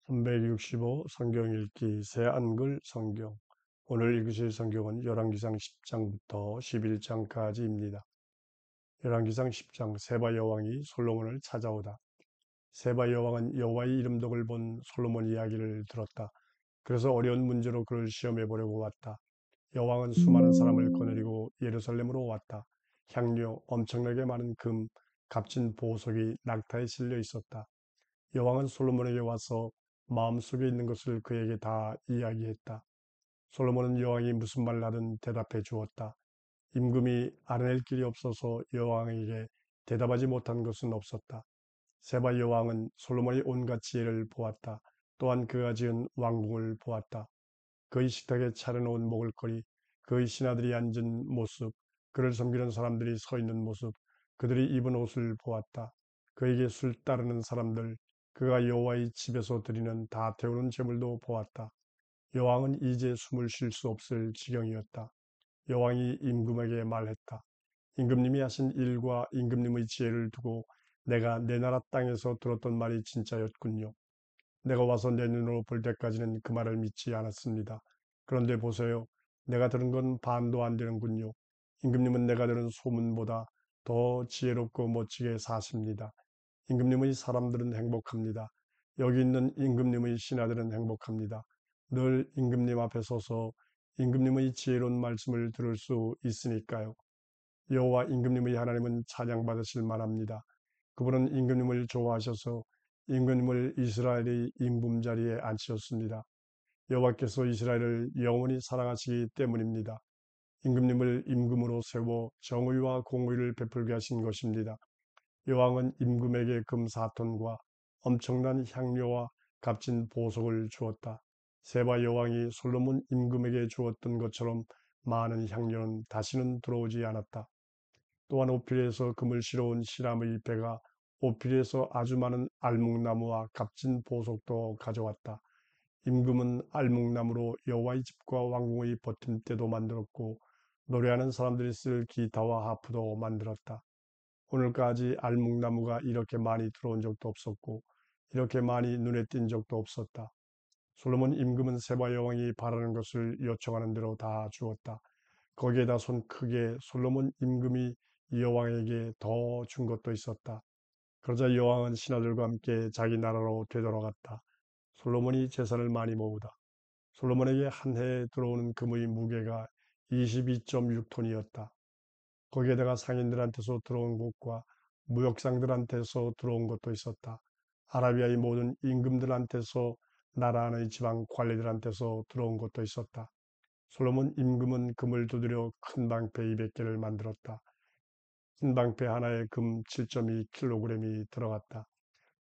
365 성경 읽기 새한글 성경. 오늘 읽으실 성경은 열왕기상 10장부터 11장까지입니다. 열왕기상 10장. 세바 여왕이 솔로몬을 찾아오다. 세바 여왕은 여호와의 이름덕을 본 솔로몬 이야기를 들었다. 그래서 어려운 문제로 그를 시험해 보려고 왔다. 여왕은 수많은 사람을 거느리고 예루살렘으로 왔다. 향료, 엄청나게 많은 금, 값진 보석이 낙타에 실려 있었다. 여왕은 솔로몬에게 와서 마음속에 있는 것을 그에게 다 이야기했다. 솔로몬은 여왕이 무슨 말을 하든 대답해 주었다. 임금이 알아낼 길이 없어서 여왕에게 대답하지 못한 것은 없었다. 세바 여왕은 솔로몬의 온갖 지혜를 보았다. 또한 그가 지은 왕궁을 보았다. 그의 식탁에 차려놓은 먹을거리, 그의 신하들이 앉은 모습, 그를 섬기는 사람들이 서 있는 모습, 그들이 입은 옷을 보았다. 그에게 술 따르는 사람들, 그가 여호와의 집에서 드리는 다 태우는 제물도 보았다. 여왕은 이제 숨을 쉴 수 없을 지경이었다. 여왕이 임금에게 말했다. 임금님이 하신 일과 임금님의 지혜를 두고 내가 내 나라 땅에서 들었던 말이 진짜였군요. 내가 와서 내 눈으로 볼 때까지는 그 말을 믿지 않았습니다. 그런데 보세요. 내가 들은 건 반도 안 되는군요. 임금님은 내가 들은 소문보다 더 지혜롭고 멋지게 사십니다. 임금님의 사람들은 행복합니다. 여기 있는 임금님의 신하들은 행복합니다. 늘 임금님 앞에 서서 임금님의 지혜로운 말씀을 들을 수 있으니까요. 여호와 임금님의 하나님은 찬양받으실 만합니다. 그분은 임금님을 좋아하셔서 임금님을 이스라엘의 임금 자리에 앉히셨습니다. 여호와께서 이스라엘을 영원히 사랑하시기 때문입니다. 임금님을 임금으로 세워 정의와 공의를 베풀게 하신 것입니다. 여왕은 임금에게 금 4톤과 엄청난 향료와 값진 보석을 주었다. 세바 여왕이 솔로몬 임금에게 주었던 것처럼 많은 향료는 다시는 들어오지 않았다. 또한 오필에서 금을 실어온 시람의 배가 오필에서 아주 많은 알목나무와 값진 보석도 가져왔다. 임금은 알목나무로 여호와의 집과 왕궁의 버팀대도 만들었고 노래하는 사람들이 쓸 기타와 하프도 만들었다. 오늘까지 알목나무가 이렇게 많이 들어온 적도 없었고 이렇게 많이 눈에 띈 적도 없었다. 솔로몬 임금은 세바 여왕이 바라는 것을 요청하는 대로 다 주었다. 거기에다 손 크게 솔로몬 임금이 여왕에게 더 준 것도 있었다. 그러자 여왕은 신하들과 함께 자기 나라로 되돌아갔다. 솔로몬이 재산을 많이 모으다. 솔로몬에게 한 해에 들어오는 금의 무게가 22.6톤이었다. 거기에다가 상인들한테서 들어온 것과 무역상들한테서 들어온 것도 있었다. 아라비아의 모든 임금들한테서 나라 안의 지방 관리들한테서 들어온 것도 있었다. 솔로몬 임금은 금을 두드려 큰 방패 200개를 만들었다. 큰 방패 하나에 금 7.2kg이 들어갔다.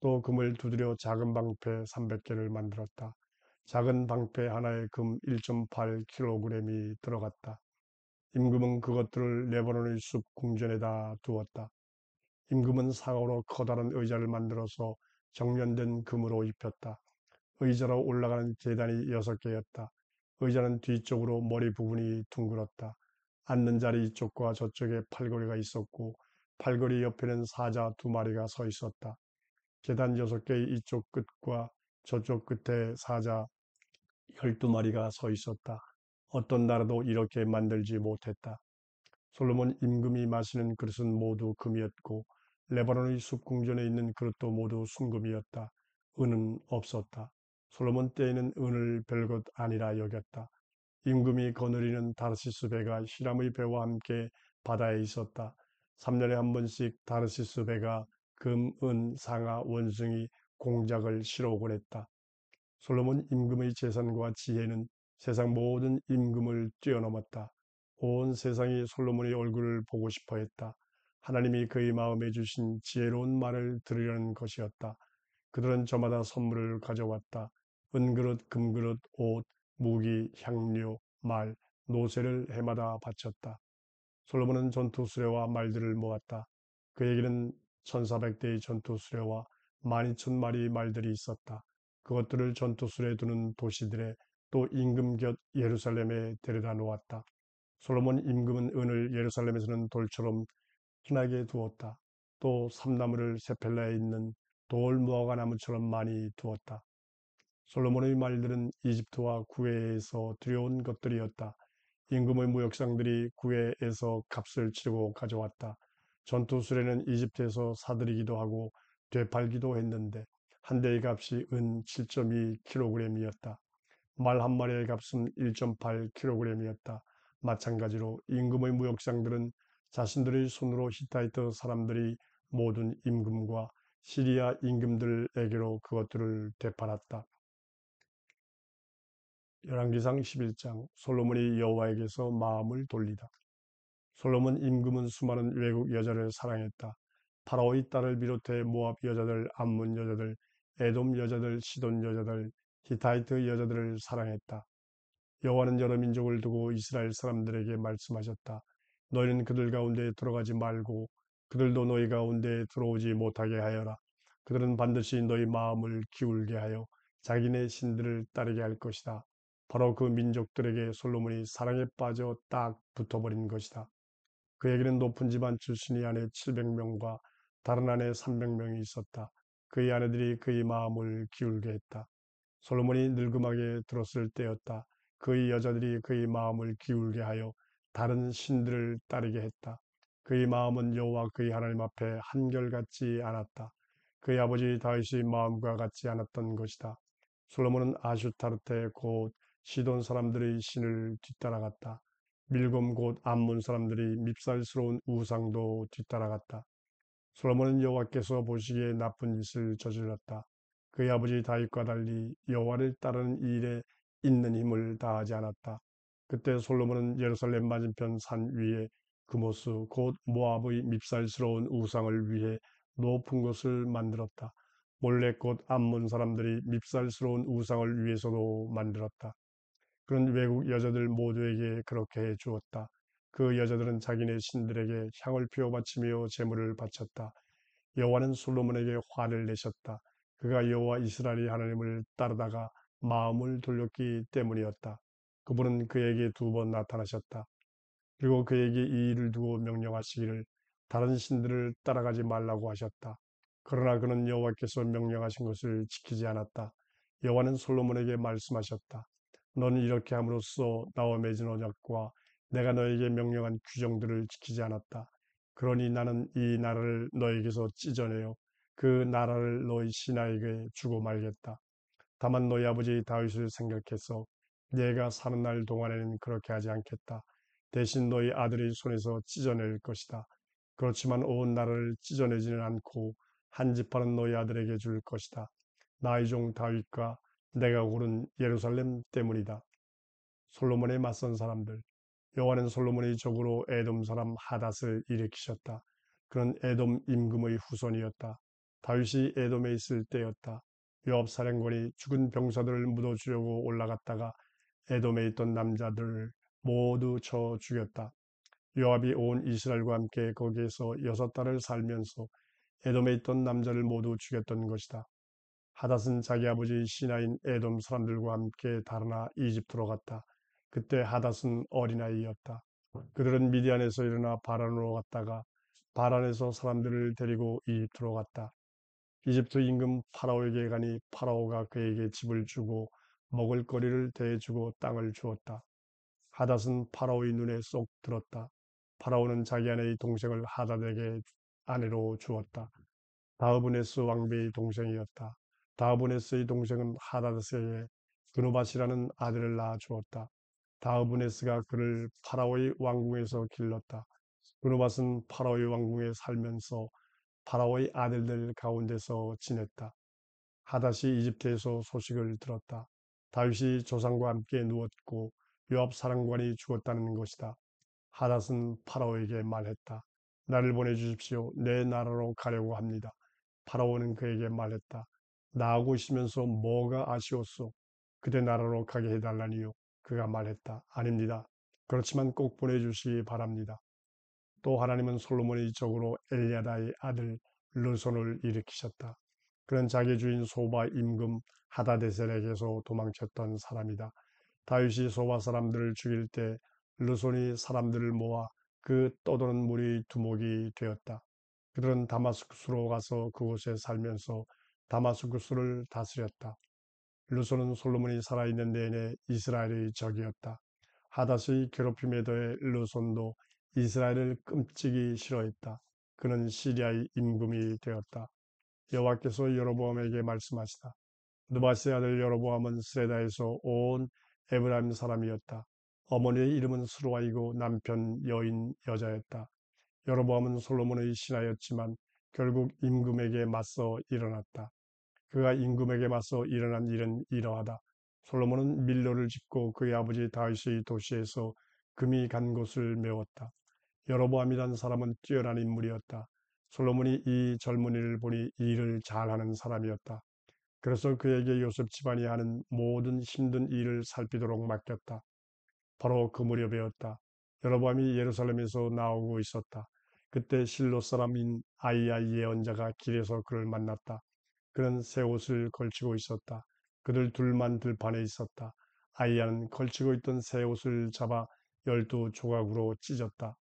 또 금을 두드려 작은 방패 300개를 만들었다. 작은 방패 하나에 금 1.8kg이 들어갔다. 임금은 그것들을 레바논의 숲 궁전에다 두었다. 임금은 상으로 커다란 의자를 만들어서 정련된 금으로 입혔다. 의자로 올라가는 계단이 6개였다. 의자는 뒤쪽으로 머리 부분이 둥글었다. 앉는 자리 이쪽과 저쪽에 팔걸이가 있었고 팔걸이 옆에는 사자 2마리가 서 있었다. 계단 6개의 이쪽 끝과 저쪽 끝에 사자 12마리가 서 있었다. 어떤 나라도 이렇게 만들지 못했다. 솔로몬 임금이 마시는 그릇은 모두 금이었고 레바논의 숲궁전에 있는 그릇도 모두 순금이었다. 은은 없었다. 솔로몬 때에는 은을 별것 아니라 여겼다. 임금이 거느리는 다르시스 배가 히람의 배와 함께 바다에 있었다. 3년에 한 번씩 다르시스 배가 금, 은, 상아, 원숭이, 공작을 실어오곤 했다. 솔로몬 임금의 재산과 지혜는 세상 모든 임금을 뛰어넘었다. 온 세상이 솔로몬의 얼굴을 보고 싶어 했다. 하나님이 그의 마음에 주신 지혜로운 말을 들으려는 것이었다. 그들은 저마다 선물을 가져왔다. 은그릇, 금그릇, 옷, 무기, 향료, 말, 노새를 해마다 바쳤다. 솔로몬은 전투 수레와 말들을 모았다. 그에게는 1400대의 전투 수레와 12,000마리 말들이 있었다. 그것들을 전투 수레에 두는 도시들에 또 임금 곁 예루살렘에 데려다 놓았다. 솔로몬 임금은 은을 예루살렘에서는 돌처럼 흔하게 두었다. 또 삼나무를 세펠라에 있는 돌 무화과 나무처럼 많이 두었다. 솔로몬의 말들은 이집트와 구해에서 들여온 것들이었다. 임금의 무역상들이 구해에서 값을 치르고 가져왔다. 전투 수레는 이집트에서 사들이기도 하고 되팔기도 했는데 한 대의 값이 은 7.2kg이었다. 말 한 마리의 값은 1.8kg이었다. 마찬가지로 임금의 무역상들은 자신들의 손으로 히타이트 사람들이 모든 임금과 시리아 임금들에게로 그것들을 되팔았다. 열왕기상 11장 솔로몬이 여호와에게서 마음을 돌리다. 솔로몬 임금은 수많은 외국 여자를 사랑했다. 파라오의 딸을 비롯해 모압 여자들, 암몬 여자들, 에돔 여자들, 시돈 여자들, 히타이트 여자들을 사랑했다. 여호와는 여러 민족을 두고 이스라엘 사람들에게 말씀하셨다. 너희는 그들 가운데 들어가지 말고 그들도 너희 가운데 들어오지 못하게 하여라. 그들은 반드시 너희 마음을 기울게 하여 자기네 신들을 따르게 할 것이다. 바로 그 민족들에게 솔로몬이 사랑에 빠져 딱 붙어버린 것이다. 그에게는 높은 집안 출신이 아내 700명과 다른 아내 300명이 있었다. 그의 아내들이 그의 마음을 기울게 했다. 솔로몬이 늙음하게 들었을 때였다. 그의 여자들이 그의 마음을 기울게 하여 다른 신들을 따르게 했다. 그의 마음은 여호와 그의 하나님 앞에 한결같지 않았다. 그의 아버지 다윗의 마음과 같지 않았던 것이다. 솔로몬은 아슈타르테 곧 시돈 사람들의 신을 뒤따라갔다. 밀곰 곧 암몬 사람들이 밉살스러운 우상도 뒤따라갔다. 솔로몬은 여호와께서 보시기에 나쁜 짓을 저질렀다. 그의 아버지 다윗과 달리 여호와를 따르는 일에 있는 힘을 다하지 않았다. 그때 솔로몬은 예루살렘 맞은편 산 위에 그모스 곧 모압의 밉살스러운 우상을 위해 높은 곳을 만들었다. 몰렉 곧 암몬 사람들이 밉살스러운 우상을 위해서도 만들었다. 그런 외국 여자들 모두에게 그렇게 해 주었다. 그 여자들은 자기네 신들에게 향을 피워 바치며 제물을 바쳤다. 여호와는 솔로몬에게 화를 내셨다. 그가 여호와 이스라엘의 하나님을 따르다가 마음을 돌렸기 때문이었다. 그분은 그에게 2번 나타나셨다. 그리고 그에게 이 일을 두고 명령하시기를 다른 신들을 따라가지 말라고 하셨다. 그러나 그는 여호와께서 명령하신 것을 지키지 않았다. 여호와는 솔로몬에게 말씀하셨다. 너는 이렇게 함으로써 나와 맺은 언약과 내가 너에게 명령한 규정들을 지키지 않았다. 그러니 나는 이 나라를 너에게서 찢어내어 그 나라를 너희 신하에게 주고 말겠다. 다만 너희 아버지 다윗을 생각해서 내가 사는 날 동안에는 그렇게 하지 않겠다. 대신 너희 아들의 손에서 찢어낼 것이다. 그렇지만 온 나라를 찢어내지는 않고 한 지파는 너희 아들에게 줄 것이다. 나의 종 다윗과 내가 고른 예루살렘 때문이다. 솔로몬에 맞선 사람들. 여호와는 솔로몬의 적으로 에돔 사람 하닷을 일으키셨다. 그는 에돔 임금의 후손이었다. 다윗이 에돔에 있을 때였다. 요압 사령관이 죽은 병사들을 묻어주려고 올라갔다가 에돔에 있던 남자들을 모두 쳐 죽였다. 요압이 온 이스라엘과 함께 거기에서 6달을 살면서 에돔에 있던 남자를 모두 죽였던 것이다. 하닷은 자기 아버지 신하인 에돔 사람들과 함께 달아나 이집트로 갔다. 그때 하닷은 어린아이였다. 그들은 미디안에서 일어나 바란으로 갔다가 바란에서 사람들을 데리고 이집트로 갔다. 이집트 임금 파라오에게 가니 파라오가 그에게 집을 주고 먹을 거리를 대주고 땅을 주었다. 하닷은 파라오의 눈에 쏙 들었다. 파라오는 자기 아내의 동생을 하닷에게 아내로 주었다. 다흐브네스 왕비의 동생이었다. 다흐브네스의 동생은 하닷에게 그누밧이라는 아들을 낳아 주었다. 다흐브네스가 그를 파라오의 왕궁에서 길렀다. 그누밧은 파라오의 왕궁에 살면서 파라오의 아들들 가운데서 지냈다. 하닷이 이집트에서 소식을 들었다. 다윗이 조상과 함께 누웠고 요압 사령관이 죽었다는 것이다. 하닷은 파라오에게 말했다. 나를 보내주십시오. 내 나라로 가려고 합니다. 파라오는 그에게 말했다. 나하고 있으면서 뭐가 아쉬웠소? 그대 나라로 가게 해달라니요. 그가 말했다. 아닙니다. 그렇지만 꼭 보내주시기 바랍니다. 또 하나님은 솔로몬의 적으로 엘리야다의 아들 르손을 일으키셨다. 그는 자기 주인 소바 임금 하다데셀에게서 도망쳤던 사람이다. 다윗이 소바 사람들을 죽일 때 르손이 사람들을 모아 그 떠도는 물이 두목이 되었다. 그들은 다마스쿠스로 가서 그곳에 살면서 다마스쿠스를 다스렸다. 르손은 솔로몬이 살아있는 내내 이스라엘의 적이었다. 하닷의 괴롭힘에 더해 르손도 이스라엘을 끔찍이 싫어했다. 그는 시리아의 임금이 되었다. 여호와께서 여로보암에게 말씀하시다. 느바스의 아들 여로보암은 스레다에서 온 에브라임 사람이었다. 어머니의 이름은 스루아이고 남편 여인 여자였다. 여로보암은 솔로몬의 신하였지만 결국 임금에게 맞서 일어났다. 그가 임금에게 맞서 일어난 일은 이러하다. 솔로몬은 밀로를 짓고 그의 아버지 다윗의 도시에서 금이 간 곳을 메웠다. 여로보암이란 사람은 뛰어난 인물이었다. 솔로몬이 이 젊은이를 보니 일을 잘하는 사람이었다. 그래서 그에게 요셉 집안이 하는 모든 힘든 일을 살피도록 맡겼다. 바로 그 무렵이었다. 여로보암이 예루살렘에서 나오고 있었다. 그때 실로 사람인 아이야 예언자가 길에서 그를 만났다. 그는 새 옷을 걸치고 있었다. 그들 둘만 들판에 있었다. 아이야는 걸치고 있던 새 옷을 잡아 12조각으로 찢었다.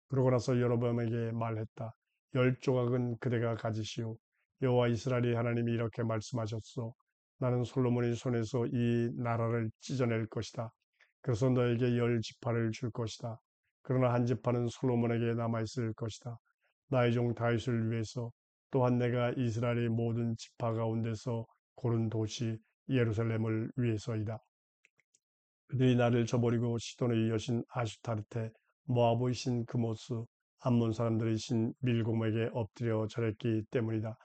그러고 나서 여로보암에게 말했다. 10조각은 그대가 가지시오. 여호와 이스라엘의 하나님이 이렇게 말씀하셨소. 나는 솔로몬의 손에서 이 나라를 찢어낼 것이다. 그래서 너에게 10지파를 줄 것이다. 그러나 한 지파는 솔로몬에게 남아있을 것이다. 나의 종 다윗을 위해서 또한 내가 이스라엘의 모든 지파 가운데서 고른 도시 예루살렘을 위해서이다. 그들이 나를 저버리고 시돈의 여신 아슈타르테, 모압의 신 그모스, 암몬 사람들의 신 밀곰에게 엎드려 절했기 때문이다.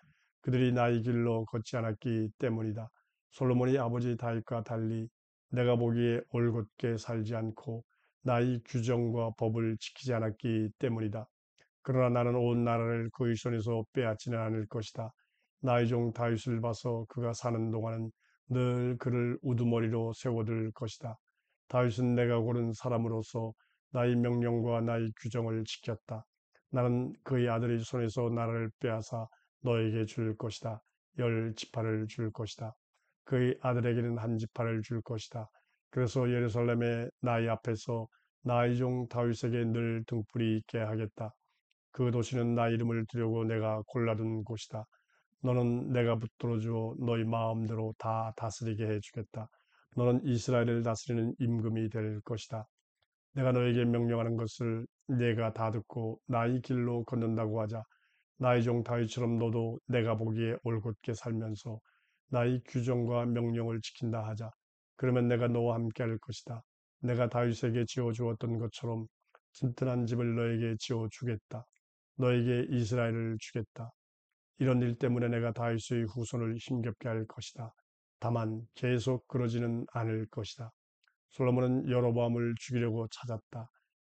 그들이 나의 길로 걷지 않았기 때문이다. 솔로몬이 아버지 다윗과 달리 내가 보기에 올곧게 살지 않고 나의 규정과 법을 지키지 않았기 때문이다. 그러나 나는 온 나라를 그의 손에서 빼앗지는 않을 것이다. 나의 종 다윗을 봐서 그가 사는 동안은 늘 그를 우두머리로 세워둘 것이다. 다윗은 내가 고른 사람으로서 나의 명령과 나의 규정을 지켰다. 나는 그의 아들의 손에서 나라를 빼앗아 너에게 줄 것이다. 10지파를 줄 것이다. 그의 아들에게는 한 지파를 줄 것이다. 그래서 예루살렘의 나의 앞에서 나의 종 다윗에게 늘 등불이 있게 하겠다. 그 도시는 나 이름을 두려고 내가 골라둔 곳이다. 너는 내가 붙들어 주어 너희 마음대로 다 다스리게 해주겠다. 너는 이스라엘을 다스리는 임금이 될 것이다. 내가 너에게 명령하는 것을 네가 다 듣고 나의 길로 걷는다고 하자. 나의 종 다윗처럼 너도 내가 보기에 올곧게 살면서 나의 규정과 명령을 지킨다 하자. 그러면 내가 너와 함께 할 것이다. 내가 다윗에게 지어 주었던 것처럼 튼튼한 집을 너에게 지어 주겠다. 너에게 이스라엘을 주겠다. 이런 일 때문에 내가 다윗의 후손을 힘겹게 할 것이다. 다만 계속 그러지는 않을 것이다. 솔로몬은 여로보암을 죽이려고 찾았다.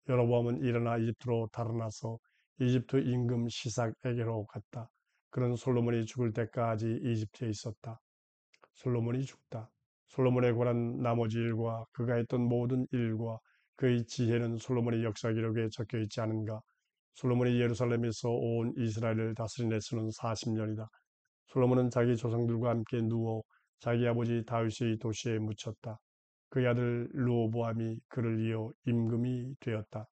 여로보암은 일어나 이집트로 달아나서 이집트 임금 시삭에게로 갔다. 그는 솔로몬이 죽을 때까지 이집트에 있었다. 솔로몬이 죽다. 솔로몬에 관한 나머지 일과 그가 했던 모든 일과 그의 지혜는 솔로몬의 역사 기록에 적혀 있지 않은가? 솔로몬이 예루살렘에서 온 이스라엘을 다스린 횟수는 40년이다. 솔로몬은 자기 조상들과 함께 누워 자기 아버지 다윗의 도시에 묻혔다. 그의 아들 르호보암이 그를 이어 임금이 되었다.